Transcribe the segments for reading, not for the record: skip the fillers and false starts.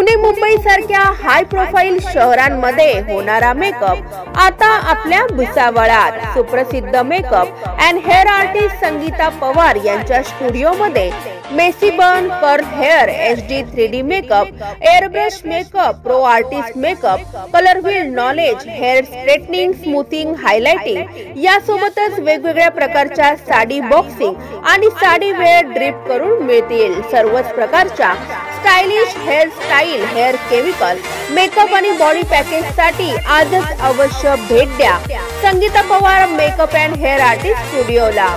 पुणे मुंबई सारख्या high profile शहरांमध्ये होणारा मेकअप आता आपल्या भुसावळात सुप्रसिद्ध makeup and hair artist Sangeeta Pawar यांच्या स्टुडिओमध्ये messy bun, curl hair, HD 3D makeup, airbrush makeup, pro artist makeup, colour wheel knowledge, hair straightening, smoothing, highlighting यासोबतच वेगवेगळ्या प्रकारच्या साडी बॉक्सिंग आणि साडी वेअर ड्रिप करून मिळतील। सर्वच प्रकारच्या stylish hair style, hair chemical, makeup आणि बॉडी पॅकेज साठी आजच अवश्य भेट द्या Sangeeta Pawar makeup and hair artist स्टुडिओला।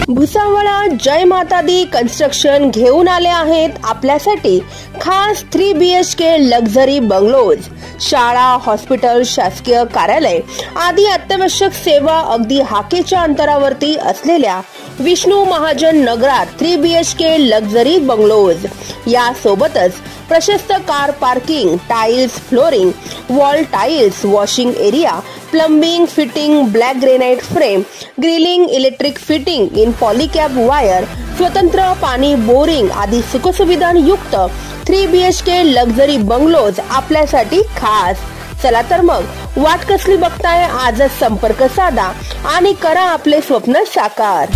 भुसावळा जय माता दी कन्स्ट्रक्शन घेऊन आले आहेत आपल्यासाठी खास 3 BHK लक्झरी बंगलोज। शाळा, हॉस्पिटल, शासकीय कार्यालय आदी अत्यावश्यक सेवा अगदी हाकेच्या अंतरावरती असलेल्या विष्णू महाजन नगरात 3 BHK लक्झरी बंगलोज। या सोबतच प्रशस्त car parking, tiles flooring, wall tiles, washing area, plumbing, fitting, black granite frame, grilling, electric fitting in Polycab wire, स्वतंत्र पाणी बोरिंग आदी सुखसुविधांयुक्त 3 BHK लक्झरी बंगलोज आपल्यासाठी खास। चला तर मग वाट कसली बघताय, आजच संपर्क साधा आणि करा आपले स्वप्न साकार।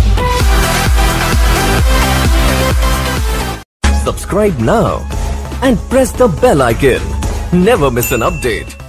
Subscribe now and press the bell icon. Never miss an update.